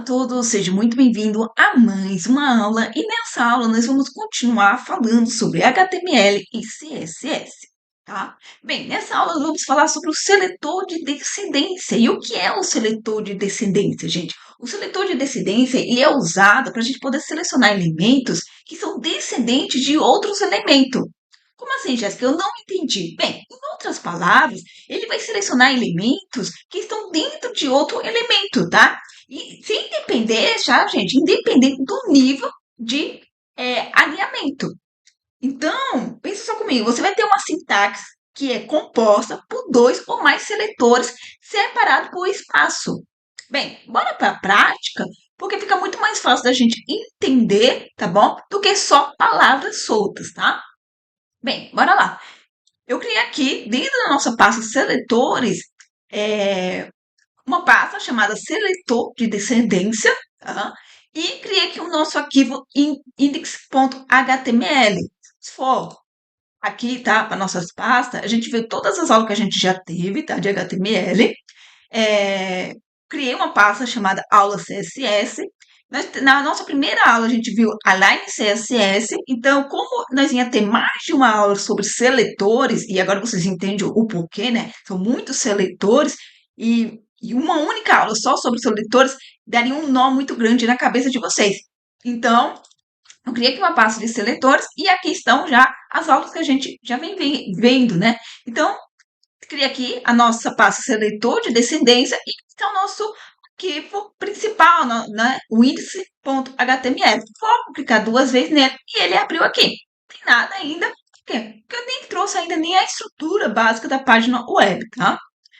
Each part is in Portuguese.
todos, seja muito bem-vindo a mais uma aula e nessa aula nós vamos continuar falando sobre HTML e CSS, tá? Bem, nessa aula nós vamos falar sobre o seletor de descendência. E o que é o seletor de descendência, gente? O seletor de descendência ele é usado para a gente poder selecionar elementos que são descendentes de outros elementos. Como assim, Jéssica? Eu não entendi. Bem, em outras palavras, ele vai selecionar elementos que estão dentro de outro elemento, tá? E sem depender, já, gente, independente do nível de alinhamento. Então, pensa só comigo, você vai ter uma sintaxe que é composta por dois ou mais seletores separados por espaço. Bem, bora para a prática, porque fica muito mais fácil da gente entender, tá bom? Do que só palavras soltas, tá? Bem, bora lá. Eu criei aqui, dentro da nossa pasta seletores, uma pasta chamada seletor de descendência, tá? E criei aqui o nosso arquivo index.html. Se for aqui, tá, para nossas pastas, a gente vê todas as aulas que a gente já teve, tá, de HTML. Criei uma pasta chamada aula CSS. Na nossa primeira aula, a gente viu Align CSS. Então, como nós ia ter mais de uma aula sobre seletores, e agora vocês entendem o porquê, né? São muitos seletores, e uma única aula só sobre seletores daria um nó muito grande na cabeça de vocês. Então, eu criei aqui uma pasta de seletores, e aqui estão já as aulas que a gente já vem vendo, né? Então, criei aqui a nossa pasta seletor de descendência e está o nosso arquivo principal, né? O índice.html. Vou clicar duas vezes nele e ele abriu aqui. Não tem nada ainda, porque eu nem trouxe ainda nem a estrutura básica da página web, tá?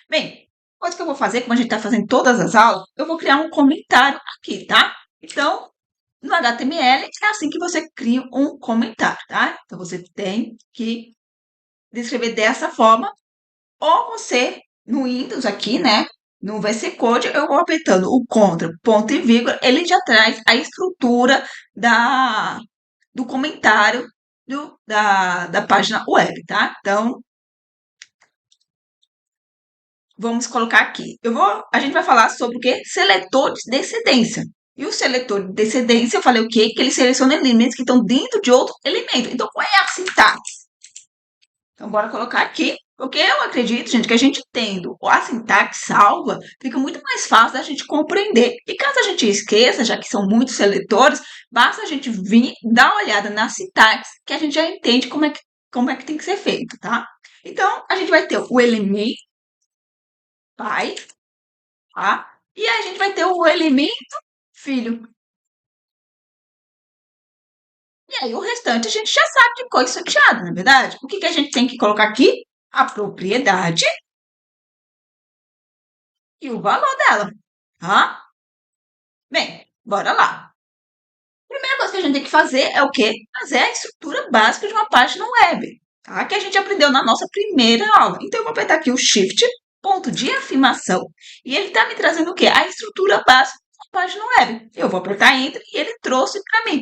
Bem, coisa que eu vou fazer, como a gente está fazendo todas as aulas, eu vou criar um comentário aqui, tá? Então, no HTML é assim que você cria um comentário, tá? Então, você tem que descrever dessa forma. Ou você, no Windows aqui, né? No VS Code, eu vou apertando o Ctrl, ponto e vírgula, ele já traz a estrutura do comentário da página web, tá? Então, vamos colocar aqui. A gente vai falar sobre o quê? Seletor de descendência. E o seletor de descendência, eu falei o quê? Que ele seleciona elementos que estão dentro de outro elemento. Então, qual é a sintaxe? Então, bora colocar aqui. Porque eu acredito, gente, que a gente tendo a sintaxe salva, fica muito mais fácil da gente compreender. E caso a gente esqueça, já que são muitos seletores, basta a gente vir dar uma olhada na sintaxe, que a gente já entende como é que tem que ser feito, tá? Então, a gente vai ter o elemento pai, tá? E a gente vai ter o elemento filho. E aí, o restante a gente já sabe de cor salteada, não é verdade? O que a gente tem que colocar aqui? A propriedade e o valor dela, tá? Bem, bora lá. Primeira coisa que a gente tem que fazer é o quê? Fazer a estrutura básica de uma página web, tá? Que a gente aprendeu na nossa primeira aula. Então, eu vou apertar aqui o Shift, ponto de afirmação, e ele está me trazendo o quê? A estrutura básica da página web. Eu vou apertar Enter e ele trouxe para mim.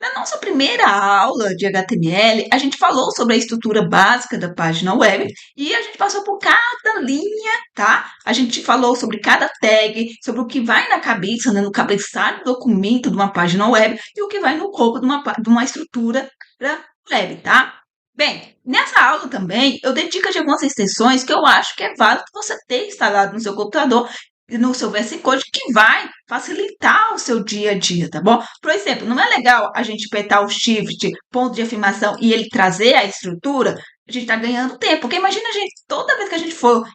Na nossa primeira aula de HTML, a gente falou sobre a estrutura básica da página web e a gente passou por cada linha, tá? A gente falou sobre cada tag, sobre o que vai na cabeça, né, no cabeçalho do documento de uma página web e o que vai no corpo de uma estrutura web, tá? Bem, nessa aula também eu dei dicas de algumas extensões que eu acho que é válido você ter instalado no seu computador no seu VS Code que vai facilitar o seu dia a dia, tá bom? Por exemplo, não é legal a gente apertar o Shift, ponto de afirmação, e ele trazer a estrutura? A gente tá ganhando tempo, porque imagina a gente, toda vez que a gente for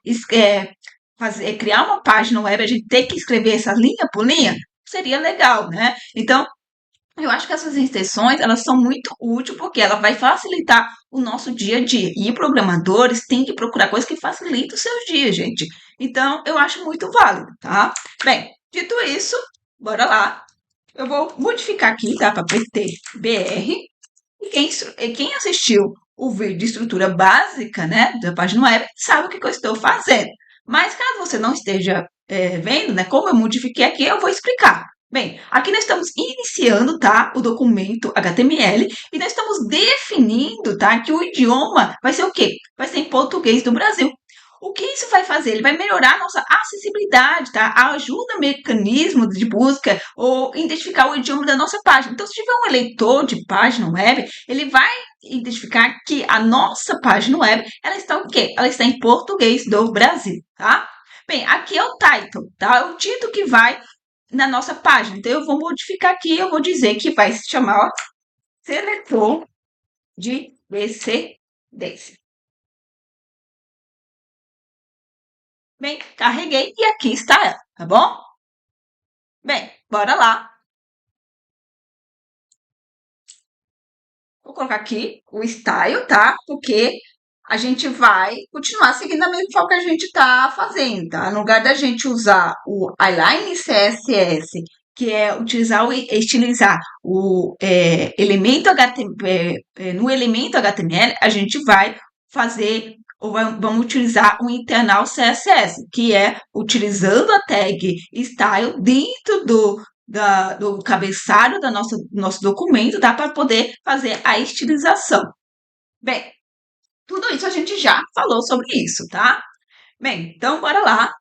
criar uma página web, a gente ter que escrever essa linha por linha, seria legal, né? Então, eu acho que essas extensões, elas são muito úteis porque ela vai facilitar o nosso dia a dia. E programadores têm que procurar coisas que facilitem os seus dias, gente. Então, eu acho muito válido, tá? Bem, dito isso, bora lá. Eu vou modificar aqui, tá? Para PTBR. E quem assistiu o vídeo de estrutura básica, né, da página web, sabe o que eu estou fazendo. Mas caso você não esteja vendo, né, como eu modifiquei aqui, eu vou explicar. Bem, aqui nós estamos iniciando, tá, o documento HTML e nós estamos definindo, tá, que o idioma vai ser o quê? Vai ser em português do Brasil. O que isso vai fazer? Ele vai melhorar a nossa acessibilidade, tá? Ajuda mecanismo de busca ou identificar o idioma da nossa página. Então, se tiver um leitor de página web, ele vai identificar que a nossa página web, ela está o quê? Ela está em português do Brasil, tá? Bem, aqui é o title, tá? É o título que vai na nossa página. Então, eu vou modificar aqui, eu vou dizer que vai se chamar, ó, seletor de descendência. Bem, carreguei e aqui está ela, tá bom? Bem, bora lá. Vou colocar aqui o style, tá? Porque a gente vai continuar seguindo a mesma forma que a gente tá fazendo, tá? No lugar da gente usar o Align CSS, que é utilizar estilizar o elemento HTML, no elemento HTML, a gente vai fazer ou vamos utilizar o internal CSS, que é utilizando a tag style dentro do cabeçalho do nosso documento, tá? Para poder fazer a estilização. Bem, tudo isso a gente já falou sobre isso, tá? Bem, então bora lá.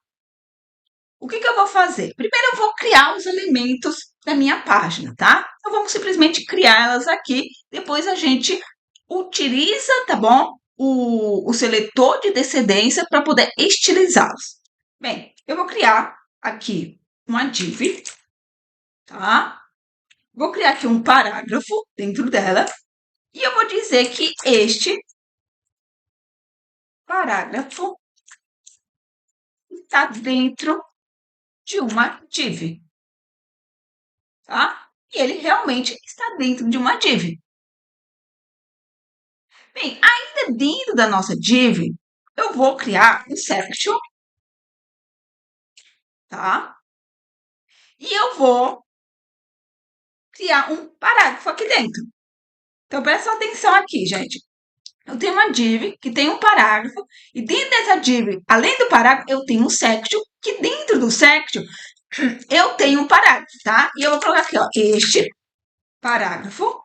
O que eu vou fazer? Primeiro eu vou criar os elementos da minha página, tá? Então vamos simplesmente criá-las aqui. Depois a gente utiliza, tá bom? O seletor de descendência para poder estilizá-los. Bem, eu vou criar aqui uma div, tá? Vou criar aqui um parágrafo dentro dela e eu vou dizer que este parágrafo está dentro de uma div, tá? E ele realmente está dentro de uma div. Bem, ainda dentro da nossa div, eu vou criar um section, tá? E eu vou criar um parágrafo aqui dentro. Então, presta atenção aqui, gente. Eu tenho uma div que tem um parágrafo, e dentro dessa div, além do parágrafo, eu tenho um section, que dentro do section eu tenho um parágrafo, tá? E eu vou colocar aqui, ó, este parágrafo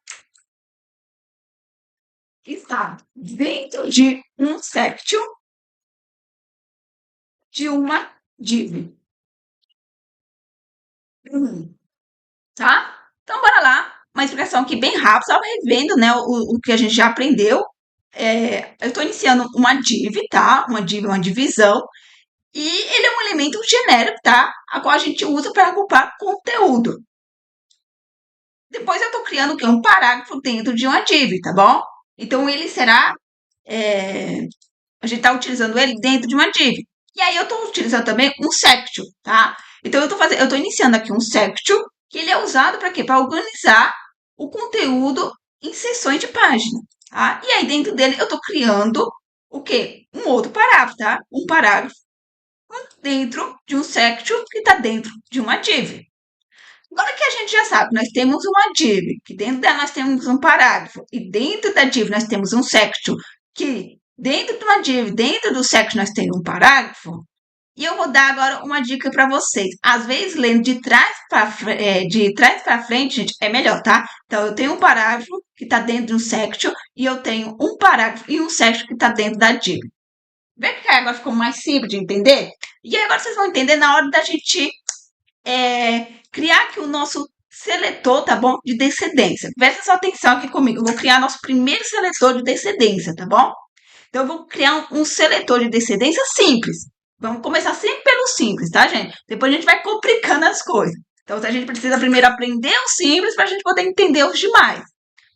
está dentro de um section de uma div. Tá? Então, bora lá. Uma explicação aqui bem rápida, só revendo, né, o que a gente já aprendeu. Eu estou iniciando uma div, tá? Uma div, uma divisão. E ele é um elemento genérico, tá? A qual a gente usa para agrupar conteúdo. Depois eu estou criando aqui um parágrafo dentro de uma div, tá bom? Então, ele será... a gente está utilizando ele dentro de uma div. E aí, eu estou utilizando também um section, tá? Então, eu estou iniciando aqui um section, que ele é usado para quê? Para organizar o conteúdo em seções de página, tá? E aí, dentro dele, eu estou criando o quê? Um outro parágrafo, tá? Um parágrafo dentro de um section que está dentro de uma div. Agora que a gente já sabe, nós temos uma div, que dentro dela nós temos um parágrafo, e dentro da div nós temos um section, que dentro de uma div, dentro do section nós temos um parágrafo, e eu vou dar agora uma dica para vocês. Às vezes, lendo de trás para frente, gente, é melhor, tá? Então, eu tenho um parágrafo que está dentro de um section, e eu tenho um parágrafo e um section que está dentro da div. Vê que agora ficou mais simples de entender? E agora vocês vão entender na hora da gente criar aqui o nosso seletor, tá bom? De descendência. Presta sua atenção aqui comigo. Eu vou criar nosso primeiro seletor de descendência, tá bom? Então, eu vou criar um seletor de descendência simples. Vamos começar sempre pelo simples, tá, gente? Depois a gente vai complicando as coisas. Então, a gente precisa primeiro aprender o simples para a gente poder entender os demais.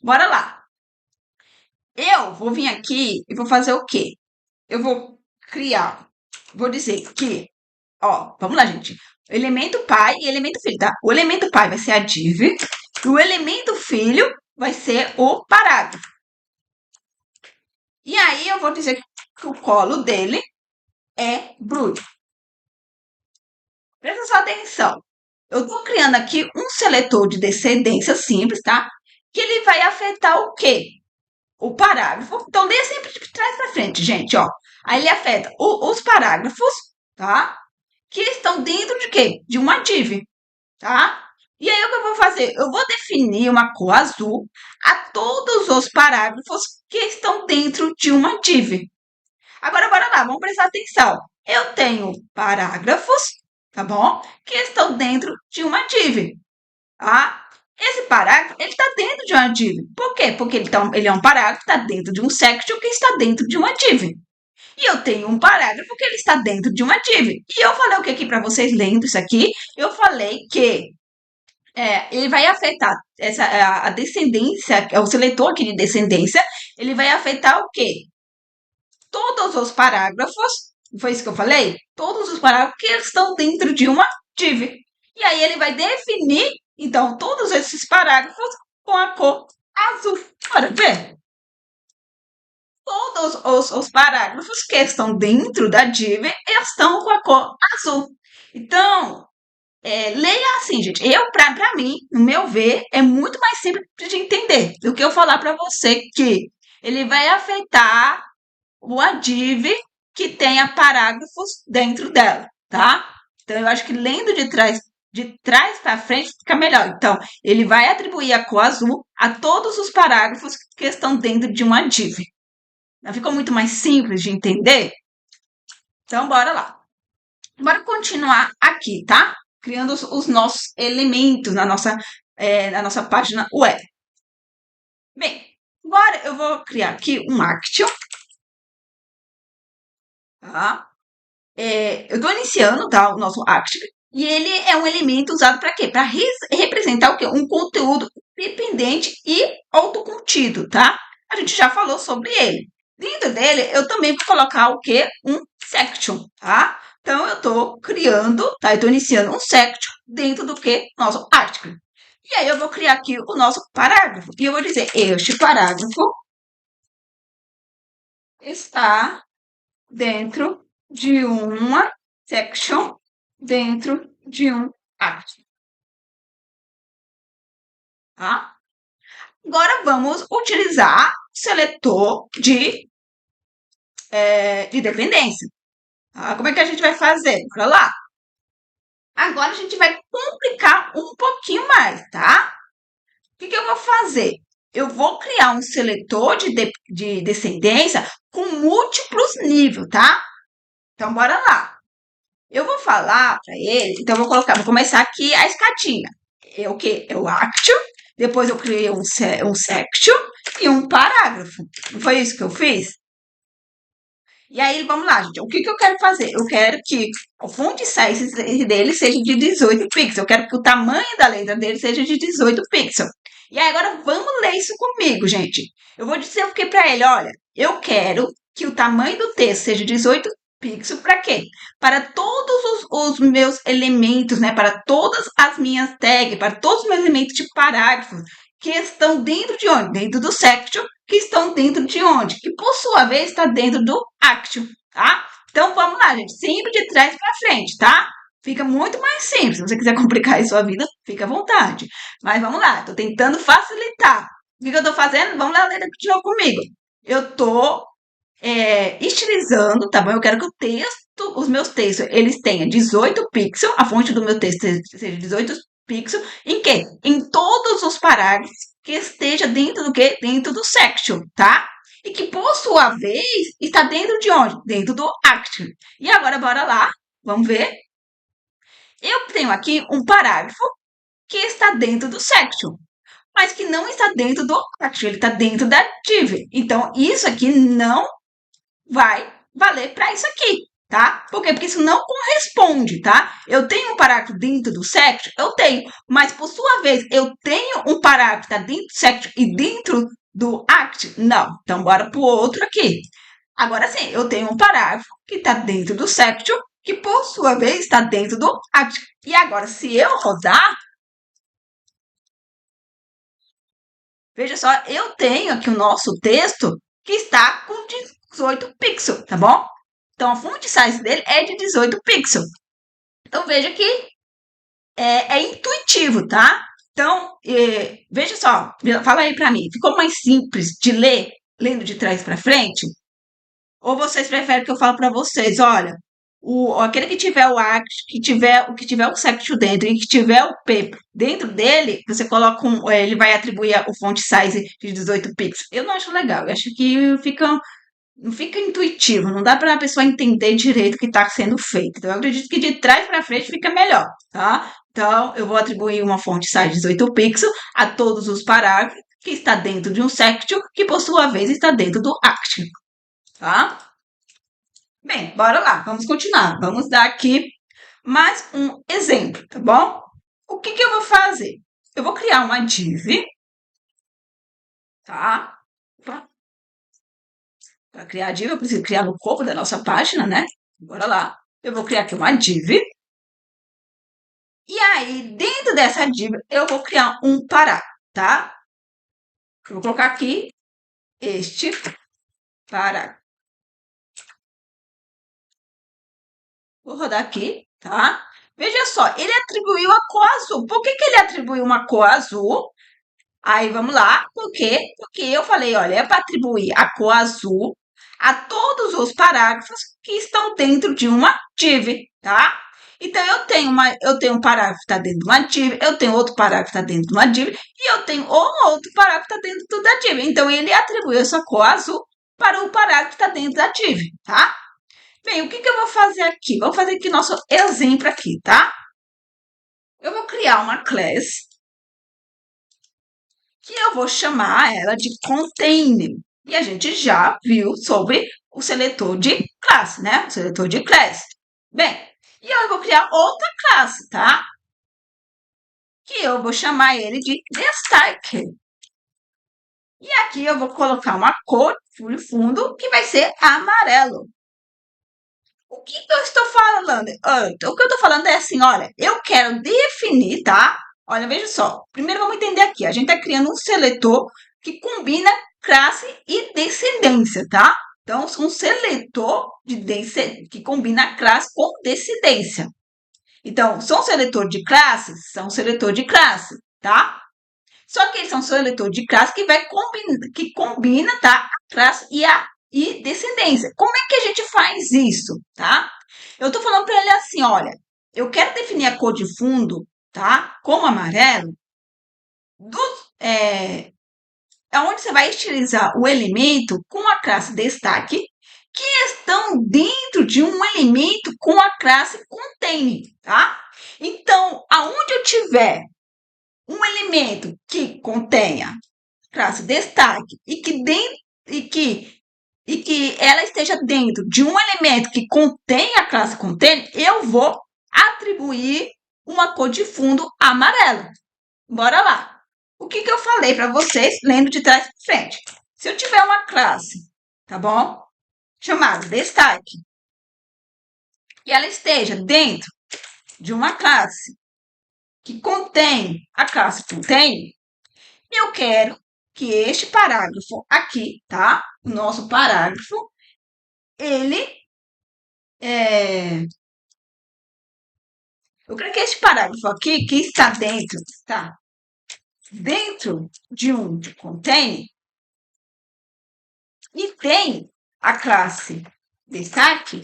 Bora lá. Eu vou vir aqui e vou fazer o quê? Eu vou criar, vou dizer que, ó, vamos lá, gente. Elemento pai e elemento filho, tá? O elemento pai vai ser a div e o elemento filho vai ser o parágrafo. E aí eu vou dizer que o colo dele é Brood. Presta sua atenção. Eu estou criando aqui um seletor de descendência simples, tá? Que ele vai afetar o quê? O parágrafo. Então, dê sempre de trás para frente, gente, ó. Aí ele afeta os parágrafos, tá? Que estão dentro de quê? De uma div, tá? E aí, o que eu vou fazer? Eu vou definir uma cor azul a todos os parágrafos que estão dentro de uma div. Agora, bora lá, vamos prestar atenção. Eu tenho parágrafos, tá bom? Que estão dentro de uma div. Tá? Esse parágrafo, ele está dentro de uma div. Por quê? Porque ele é um parágrafo que está dentro de um section que está dentro de uma div. E eu tenho um parágrafo que ele está dentro de uma div. E eu falei o que aqui para vocês lendo isso aqui? Eu falei que ele vai afetar a descendência, o seletor aqui de descendência, ele vai afetar o quê? Todos os parágrafos, foi isso que eu falei? Todos os parágrafos que estão dentro de uma div. E aí ele vai definir, então, todos esses parágrafos com a cor azul. Bora ver? Todos os parágrafos que estão dentro da div estão com a cor azul. Então, leia assim, gente. Para mim, no meu ver, é muito mais simples de entender do que eu falar para você que ele vai afetar uma div que tenha parágrafos dentro dela, tá? Então, eu acho que lendo de trás para frente fica melhor. Então, ele vai atribuir a cor azul a todos os parágrafos que estão dentro de uma div. Não ficou muito mais simples de entender? Então, bora lá. Bora continuar aqui, tá? Criando os nossos elementos na nossa página web. Bem, agora eu vou criar aqui um action. Tá? Eu estou iniciando, tá, o nosso action. E ele é um elemento usado para quê? Para representar o quê? Um conteúdo dependente e autocontido, tá? A gente já falou sobre ele. Dentro dele, eu também vou colocar o quê? Um section, tá? Então, eu estou criando, tá? Eu estou iniciando um section dentro do que? Nosso article. E aí, eu vou criar aqui o nosso parágrafo. E eu vou dizer, este parágrafo está dentro de uma section, dentro de um article. Tá? Agora, vamos utilizar o seletor de dependência. Tá? Como é que a gente vai fazer? Bora lá. Agora a gente vai complicar um pouquinho mais, tá? O que eu vou fazer? Eu vou criar um seletor de descendência com múltiplos níveis, tá? Então, bora lá. Eu vou falar para ele, então vou começar aqui a escadinha. É o quê? É o action, depois eu criei um section e um parágrafo. Não foi isso que eu fiz? E aí, vamos lá, gente. O que eu quero fazer? Eu quero que a fonte size dele seja de 18 pixels. Eu quero que o tamanho da letra dele seja de 18 pixels. E aí, agora vamos ler isso comigo, gente. Eu vou dizer o que para ele? Olha, eu quero que o tamanho do texto seja 18 pixels. Para quê? Para todos os meus elementos, né? Para todas as minhas tags, para todos os meus elementos de parágrafos que estão dentro de onde? Dentro do section, que estão dentro de onde? Que por sua vez está dentro do action, tá? Então vamos lá, gente, sempre de trás para frente, tá? Fica muito mais simples. Se você quiser complicar a sua vida, fica à vontade. Mas vamos lá, estou tentando facilitar. O que eu estou fazendo? Vamos lá ler de novo comigo. Eu estou estilizando, tá bom? Eu quero que o texto, os meus textos, eles tenham 18 pixels, a fonte do meu texto seja 18 pixels, em quê? Em todos os parágrafos que esteja dentro do quê? Dentro do section, tá? E que, por sua vez, está dentro de onde? Dentro do action. E agora, bora lá, vamos ver. Eu tenho aqui um parágrafo que está dentro do section, mas que não está dentro do action, ele está dentro da div. Então, isso aqui não vai valer para isso aqui, tá? Por quê? Porque isso não corresponde, tá? Eu tenho um parágrafo dentro do section? Eu tenho. Mas, por sua vez, eu tenho um parágrafo que está dentro do section e dentro do act? Não. Então, bora pro outro aqui. Agora sim, eu tenho um parágrafo que está dentro do section, que, por sua vez, está dentro do act. E agora, se eu rodar, veja só, eu tenho aqui o nosso texto que está com 18 pixels, tá bom? Então, a font size dele é de 18 pixels. Então, veja que é intuitivo, tá? Então, veja só, fala aí para mim, ficou mais simples de ler, lendo de trás para frente? Ou vocês preferem que eu fale para vocês, olha, aquele que tiver o act, que tiver o section dentro e que tiver o p dentro dele, você coloca ele vai atribuir o font size de 18 pixels. Eu não acho legal, eu acho que fica não fica intuitivo, não dá para a pessoa entender direito o que está sendo feito. Então, eu acredito que de trás para frente fica melhor, tá? Então, eu vou atribuir uma fonte size 18 pixels a todos os parágrafos que está dentro de um section, que por sua vez está dentro do action, tá? Bem, bora lá, vamos continuar. Vamos dar aqui mais um exemplo, tá bom? O que eu vou fazer? Eu vou criar uma div, tá? Para criar a div, eu preciso criar no corpo da nossa página, né? Bora lá. Eu vou criar aqui uma div. E aí, dentro dessa div, eu vou criar um parágrafo, tá? Eu vou colocar aqui este parágrafo. Vou rodar aqui, tá? Veja só, ele atribuiu a cor azul. Por que ele atribuiu uma cor azul? Aí, vamos lá. Por quê? Porque eu falei, olha, é para atribuir a cor azul a todos os parágrafos que estão dentro de uma div, tá? Então, eu tenho um parágrafo que está dentro de uma div, eu tenho outro parágrafo que está dentro de uma div, e eu tenho outro parágrafo que está dentro da div. Então, ele atribuiu essa cor azul para o parágrafo que está dentro da div, tá? Bem, o que eu vou fazer aqui? Vou fazer aqui nosso exemplo aqui, tá? Eu vou criar uma class que eu vou chamar ela de container. E a gente já viu sobre o seletor de classe, né? O seletor de classe. Bem, e eu vou criar outra classe, tá? Que eu vou chamar ele de destaque. E aqui eu vou colocar uma cor de fundo que vai ser amarelo. O que eu estou falando? O que eu estou falando é assim, olha, eu quero definir, tá? Olha, veja só. Primeiro vamos entender aqui. A gente está criando um seletor que combina classe e descendência, tá? Então, um seletor que combina classe com descendência. Então, são seletor de classes? São seletor de classe, tá? Só que eles são seletor de classe que combina, tá? A classe e descendência. Como é que a gente faz isso, tá? Eu tô falando para ele assim, olha, eu quero definir a cor de fundo, tá? Como amarelo, onde você vai estilizar o elemento com a classe destaque, que estão dentro de um elemento com a classe contain, tá? Então, aonde eu tiver um elemento que contenha classe destaque e que ela esteja dentro de um elemento que contém a classe contain, eu vou atribuir uma cor de fundo amarelo. Bora lá. O que eu falei para vocês, lendo de trás para frente? Se eu tiver uma classe, tá bom? Chamada destaque, e ela esteja dentro de uma classe que contém a classe contain, eu quero que este parágrafo aqui, tá? O nosso parágrafo, ele eu quero que este parágrafo aqui, que está dentro, tá? Dentro de um contain e tem a classe destaque,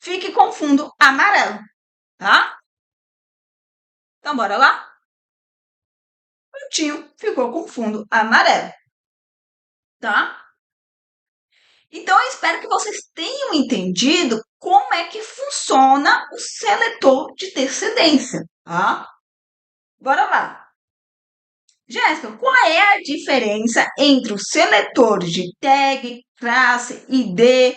fique com fundo amarelo, tá? Então, bora lá? Prontinho, ficou com fundo amarelo, tá? Então, eu espero que vocês tenham entendido como é que funciona o seletor de descendência, tá? Bora lá. Jéssica, qual é a diferença entre os seletores de tag, classe, ID,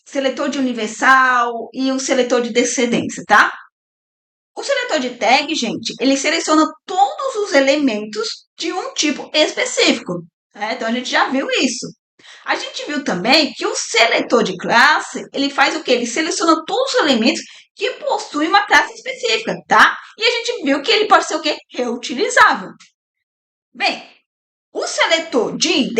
seletor de universal e o seletor de descendência, tá? O seletor de tag, gente, ele seleciona todos os elementos de um tipo específico. Né? Então, a gente já viu isso. A gente viu também que o seletor de classe, ele faz o quê? Ele seleciona todos os elementos que possuem uma classe específica, tá? E a gente viu que ele pode ser o quê? Reutilizável. Bem, o seletor de ID,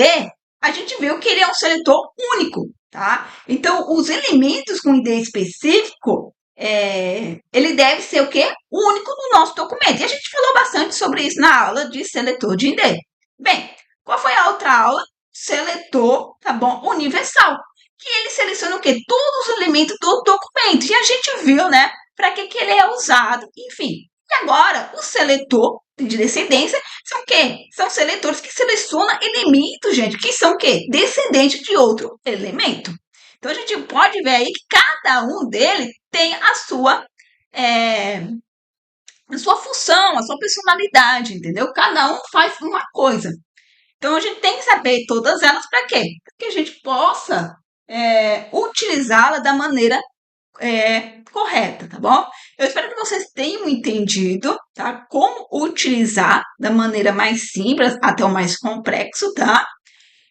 a gente viu que ele é um seletor único, tá? Então, os elementos com ID específico, ele deve ser o quê? Único no nosso documento. E a gente falou bastante sobre isso na aula de seletor de ID. Bem, qual foi a outra aula? Seletor, tá bom? Universal. Que ele seleciona o quê? Todos os elementos do documento. E a gente viu, né? Para que ele é usado. Enfim, E agora, o seletor de descendência são o quê? São seletores que selecionam elementos, gente, que são o quê? Descendentes de outro elemento. Então, a gente pode ver aí que cada um deles tem é, a sua função, a sua personalidade, entendeu? Cada um faz uma coisa. Então, a gente tem que saber todas elas para quê? Para que a gente possa utilizá-la da maneira correta, tá bom? Eu espero que vocês tenham entendido, tá? Como utilizar da maneira mais simples até o mais complexo, tá?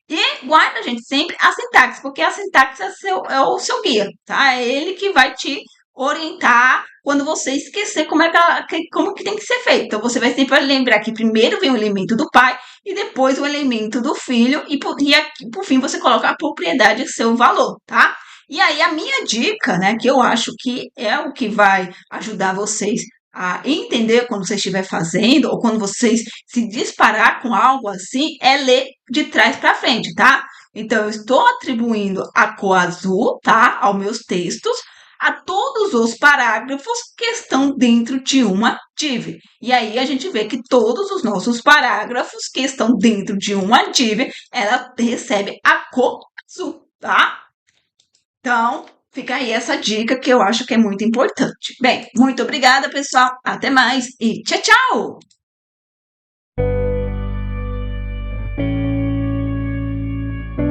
E guarda, gente, sempre a sintaxe, porque a sintaxe é o seu guia, tá? É ele que vai te orientar quando você esquecer como que tem que ser feito. Então, você vai sempre lembrar que primeiro vem o elemento do pai e depois o elemento do filho e aqui, por fim, você coloca a propriedade e seu valor, tá? E aí, a minha dica, né, que eu acho que é o que vai ajudar vocês a entender quando você estiver fazendo ou quando vocês se disparar com algo assim, é ler de trás para frente, tá? Então, eu estou atribuindo a cor azul, tá? Aos meus textos, a todos os parágrafos que estão dentro de uma div. E aí a gente vê que todos os nossos parágrafos que estão dentro de uma div, ela recebe a cor azul, tá? Então, fica aí essa dica que eu acho que é muito importante. Bem, muito obrigada, pessoal. Até mais e tchau, tchau!